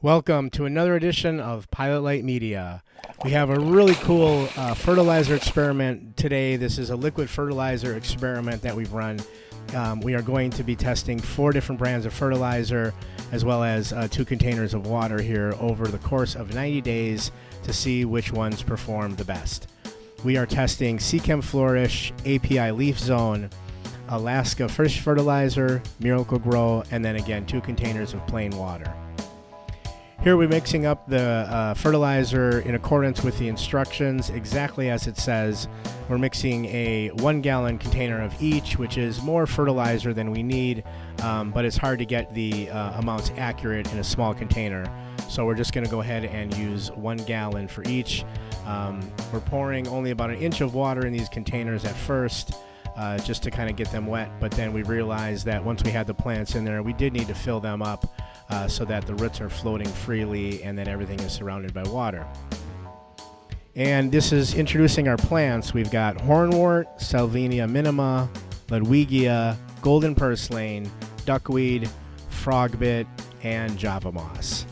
Welcome to another edition of Pilot Light Media. We have a really cool fertilizer experiment today. This is a liquid fertilizer experiment that we've run. We are going to be testing 4 different brands of fertilizer as well as 2 containers of water here over the course of 90 days to see which ones perform the best. We are testing Seachem Flourish, API Leaf Zone, Alaskan Fish Fertilizer, Miracle Grow, and then again 2 containers of plain water. Here we're mixing up the fertilizer in accordance with the instructions, exactly as it says. We're mixing a 1-gallon container of each, which is more fertilizer than we need, but it's hard to get the amounts accurate in a small container. So we're just going to go ahead and use 1 gallon for each. We're pouring only about 1 inch of water in these containers at first, just to kind of get them wet, but then we realized that once we had the plants in there, we did need to fill them up so that the roots are floating freely and that everything is surrounded by water. And this is introducing our plants. We've got hornwort, Salvinia minima, Ludwigia, golden purslane, duckweed, frogbit, and java moss.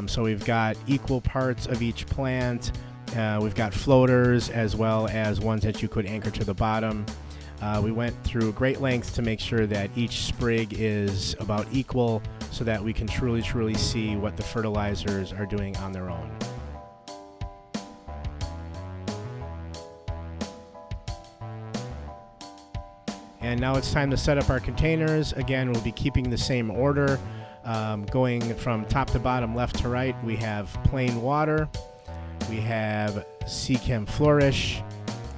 So we've got equal parts of each plant. We've got floaters as well as ones that you could anchor to the bottom. We went through great lengths to make sure that each sprig is about equal so that we can truly see what the fertilizers are doing on their own. And now it's time to set up our containers. Again, we'll be keeping the same order, going from top to bottom, left to right. We have plain water, we have Seachem Flourish,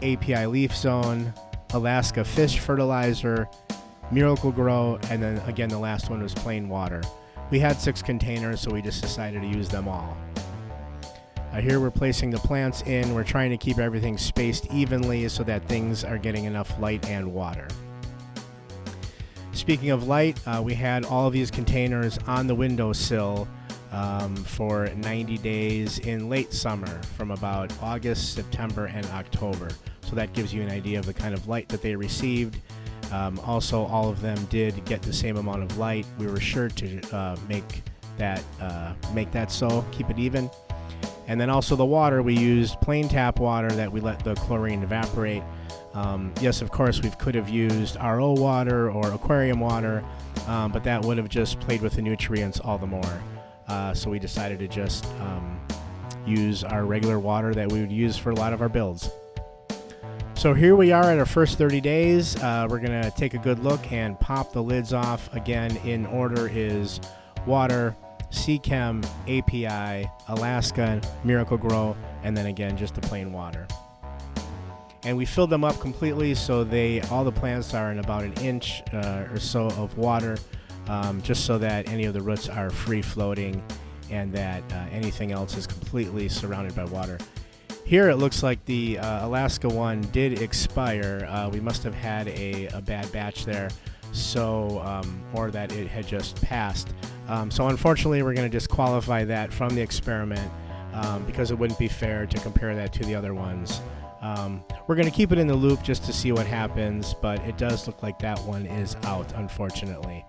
API Leaf Zone, Alaskan Fish Fertilizer, Miracle Grow, and then again the last one was plain water. We had 6 containers, so we just decided to use them all. Here we're placing the plants in. We're trying to keep everything spaced evenly so that things are getting enough light and water. Speaking of light, we had all of these containers on the windowsill for 90 days in late summer, from about August, September, and October. So that gives you an idea of the kind of light that they received. Also, all of them did get the same amount of light. We were sure to make that so, keep it even. And then also the water, we used plain tap water that we let the chlorine evaporate. Yes, of course, we could have used RO water or aquarium water, but that would have just played with the nutrients all the more. So we decided to just use our regular water that we would use for a lot of our builds. So here we are at our first 30 days. We're going to take a good look and pop the lids off. Again, in order is water, Seachem, API, Alaskan, Miracle Grow, and then again just the plain water. And we filled them up completely, so all the plants are in about 1 inch or so of water, just so that any of the roots are free floating and that anything else is completely surrounded by water. Here it looks like the Alaska one did expire. We must have had a bad batch there, so or that it had just passed. So unfortunately, we're going to disqualify that from the experiment because it wouldn't be fair to compare that to the other ones. We're going to keep it in the loop just to see what happens, but it does look like that one is out, unfortunately.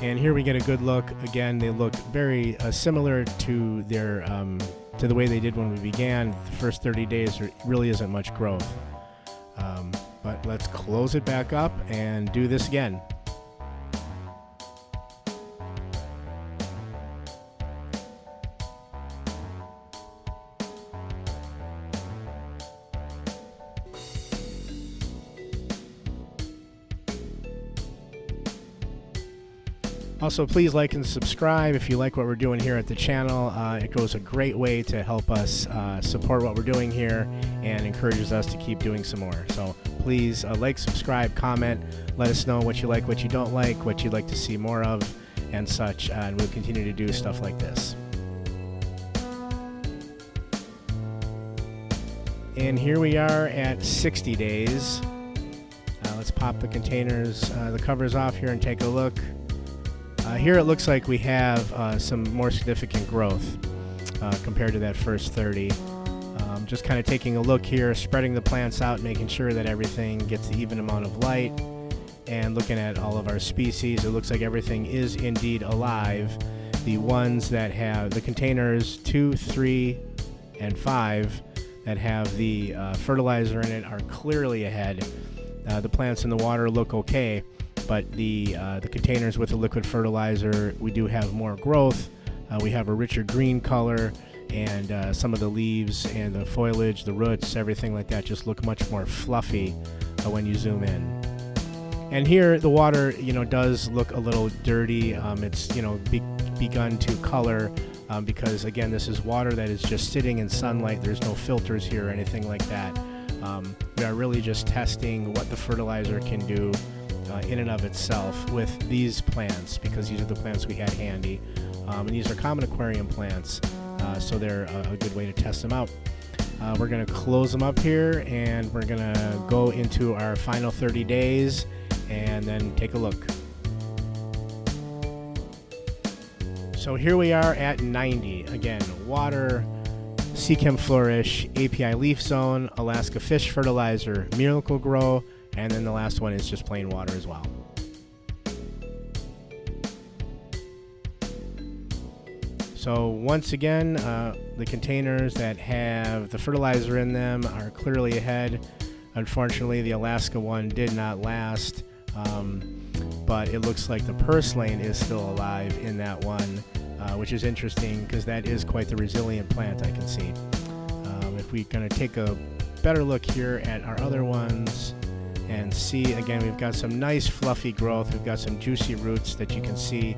And here we get a good look. Again, they look very similar to their to the way they did when we began. The first 30 days there really isn't much growth. But let's close it back up and do this again. Also, please like and subscribe if you like what we're doing here at the channel. It goes a great way to help us support what we're doing here and encourages us to keep doing some more. So please like, subscribe, comment, let us know what you like, what you don't like, what you'd like to see more of, and such, and we'll continue to do stuff like this. And here we are at 60 days. Let's pop the containers, the covers off here and take a look. Here it looks like we have some more significant growth compared to that first 30. Just kind of taking a look here, spreading the plants out, making sure that everything gets the even amount of light. and looking at all of our species, it looks like everything is indeed alive. The ones that have the containers 2, 3, and 5 that have the fertilizer in it are clearly ahead. The plants in the water look okay, but the containers with the liquid fertilizer, we do have more growth. We have a richer green color, and some of the leaves and the foliage, the roots, everything like that just look much more fluffy when you zoom in. And here the water, does look a little dirty. It's, begun to color because, again, this is water that is just sitting in sunlight. There's no filters here or anything like that. We are really just testing what the fertilizer can do in and of itself with these plants, because these are the plants we had handy. And these are common aquarium plants, so they're a good way to test them out. We're going to close them up here, and we're going to go into our final 30 days and then take a look. So here we are at 90. Again, water, Seachem Flourish, API Leaf Zone, Alaska Fish Fertilizer, Miracle Grow, and then the last one is just plain water as well. So once again, the containers that have the fertilizer in them are clearly ahead. Unfortunately, the Alaska one did not last, but it looks like the purslane is still alive in that one, which is interesting because that is quite the resilient plant, I can see. If we're going to take a better look here at our other ones and see, again, we've got some nice fluffy growth. We've got some juicy roots that you can see.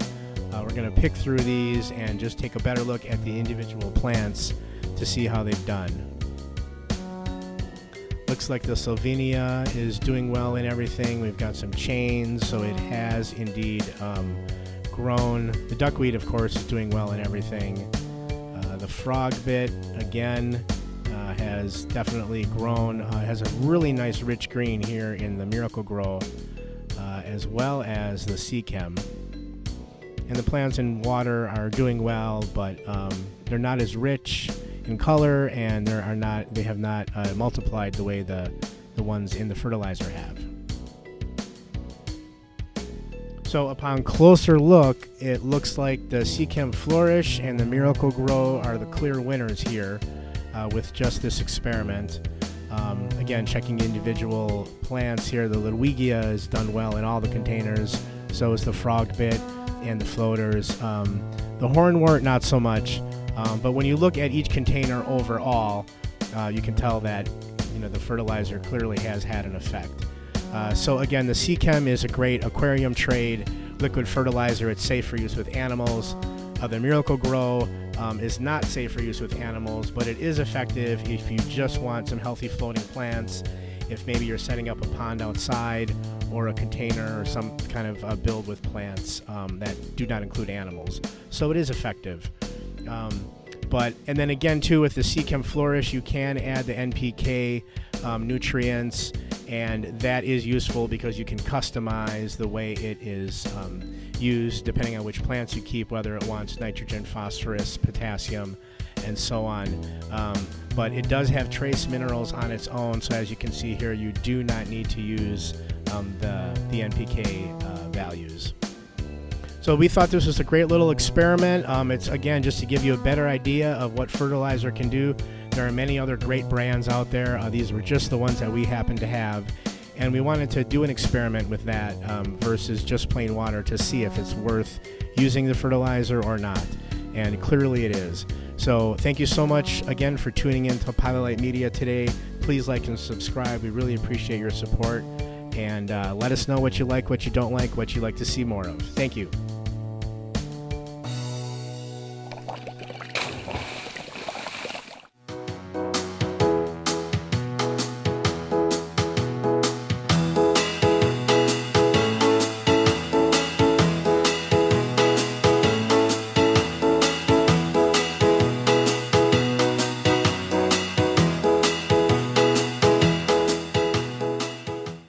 We're going to pick through these and just take a better look at the individual plants to see how they've done. Looks like the Sylvania is doing well in everything. We've got some chains, so it has indeed grown. The duckweed, of course, is doing well in everything. The frog bit, again, has definitely grown. Has a really nice rich green here in the Miracle Grow, as well as the Seachem. And the plants in water are doing well, but they're not as rich in color, and they have not multiplied the way the ones in the fertilizer have. So upon closer look, it looks like the Seachem Flourish and the Miracle Grow are the clear winners here with just this experiment. Again, checking individual plants here, the Ludwigia has done well in all the containers, so is the frog bit and the floaters. The hornwort, not so much, but when you look at each container overall, you can tell that the fertilizer clearly has had an effect. So again, the Seachem is a great aquarium trade liquid fertilizer. It's safe for use with animals. The Miracle Grow is not safe for use with animals, but it is effective if you just want some healthy floating plants, if maybe you're setting up a pond outside or a container or some kind of build with plants that do not include animals. So it is effective. And then again, too, with the Seachem Flourish, you can add the NPK nutrients, and that is useful because you can customize the way it is used depending on which plants you keep, whether it wants nitrogen, phosphorus, potassium, and so on. But it does have trace minerals on its own, so as you can see here, you do not need to use the NPK values. So we thought this was a great little experiment. It's, again, just to give you a better idea of what fertilizer can do. There are many other great brands out there. These were just the ones that we happen to have. And we wanted to do an experiment with that versus just plain water to see if it's worth using the fertilizer or not. And clearly it is. So thank you so much again for tuning in to Pilot Light Media today. Please like and subscribe. We really appreciate your support. And let us know what you like, what you don't like, what you'd like to see more of. Thank you.